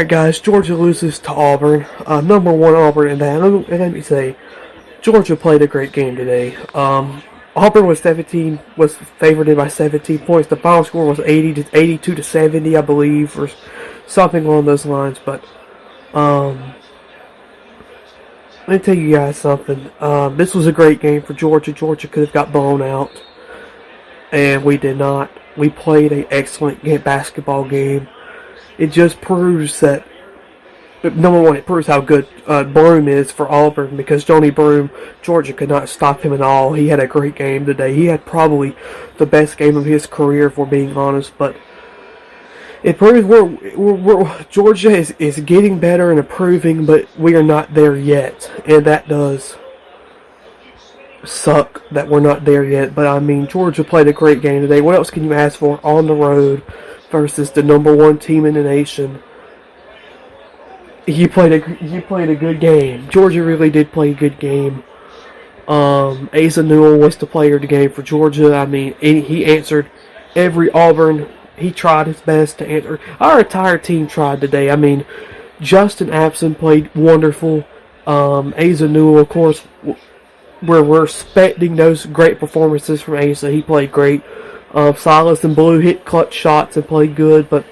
Alright guys, Georgia loses to Auburn. Number 1 Auburn, and let me say, Georgia played a great game today. Auburn was favored by 17 points. The final score was 82 to 70, I believe, or something along those lines. But let me tell you guys something. This was a great game for Georgia. Georgia could have got blown out, and we did not. We played an excellent basketball game. It just proves that, number one, it proves how good Broome is for Auburn, because Johnny Broome, Georgia could not stop him at all. He had a great game today. He had probably the best game of his career, if we're being honest. But it proves Georgia is getting better and improving, but we are not there yet. And that does suck that we're not there yet. But I mean, Georgia played a great game today. What else can you ask for on the road versus the number 1 team in the nation? He played a good game. Georgia really did play a good game. Asa Newell was the player of the game for Georgia. I mean, he answered every Auburn. He tried his best to answer. Our entire team tried today. I mean, Justin Abson played wonderful. Asa Newell, of course, we're expecting those great performances from Asa. He played great. Silas and Blue hit clutch shots and played good, but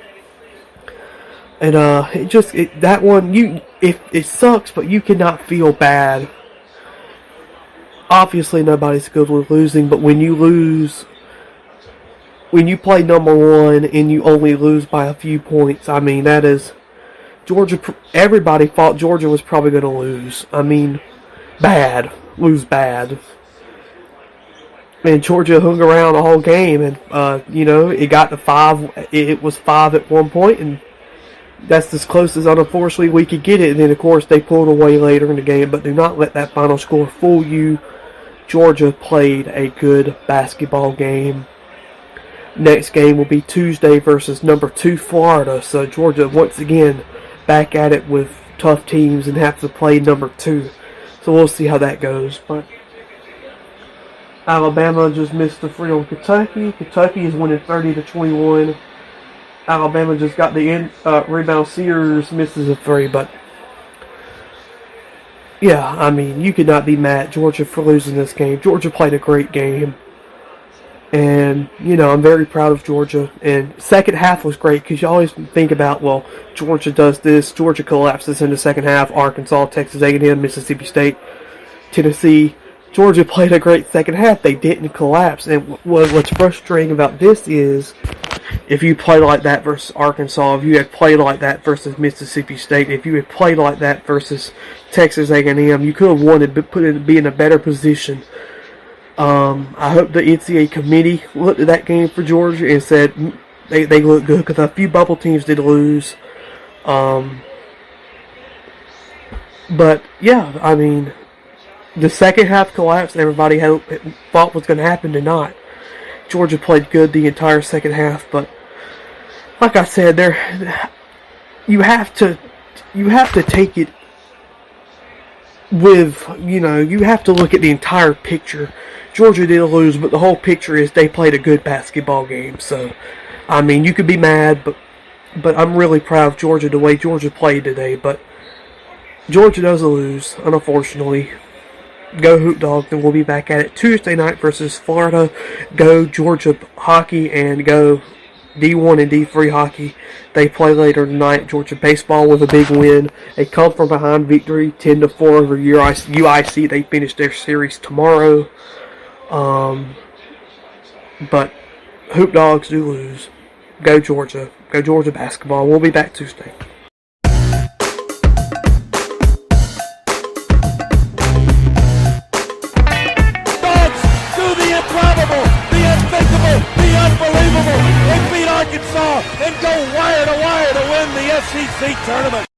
that one, it sucks, but you cannot feel bad. Obviously, nobody's good with losing, but when you lose, when you play number 1 and you only lose by a few points, I mean, that is Georgia. Everybody thought Georgia was probably going to lose. I mean, lose bad. And Georgia hung around the whole game, and it got to 5. It was 5 at one point, and that's as close as, unfortunately, we could get it. And then, of course, they pulled away later in the game. But do not let that final score fool you. Georgia played a good basketball game. Next game will be Tuesday versus number 2 Florida. So Georgia, once again, back at it with tough teams and have to play number 2. So we'll see how that goes. But Alabama just missed the free on Kentucky. Kentucky is winning 30-21. Alabama just got the rebound. Sears misses a 3, but yeah, I mean, you could not be mad at Georgia for losing this game. Georgia played a great game, and I'm very proud of Georgia. And second half was great, because you always think about, well, Georgia does this, Georgia collapses in the second half. Arkansas, Texas A&M, Mississippi State, Tennessee. Georgia played a great second half. They didn't collapse. And what's frustrating about this is, if you play like that versus Arkansas, if you had played like that versus Mississippi State, if you had played like that versus Texas A&M, you could have won and be in a better position. I hope the NCAA committee looked at that game for Georgia and said they look good, because a few bubble teams did lose. But yeah, I mean, the second half collapsed. Everybody thought was going to happen, did not. Georgia played good the entire second half, but like I said, you have to take it with, you have to look at the entire picture. Georgia did lose, but the whole picture is they played a good basketball game. So, I mean, you could be mad, but I'm really proud of Georgia the way Georgia played today. But Georgia does lose, unfortunately. Go Hoop Dogs, and we'll be back at it Tuesday night versus Florida. Go Georgia hockey, and go D1 and D3 hockey. They play later tonight. Georgia baseball with a big win. A come-from-behind victory, 10-4 over UIC. They finish their series tomorrow. But Hoop Dogs do lose. Go Georgia. Go Georgia basketball. We'll be back Tuesday. Unbelievable. They beat Arkansas and go wire to wire to win the SEC tournament.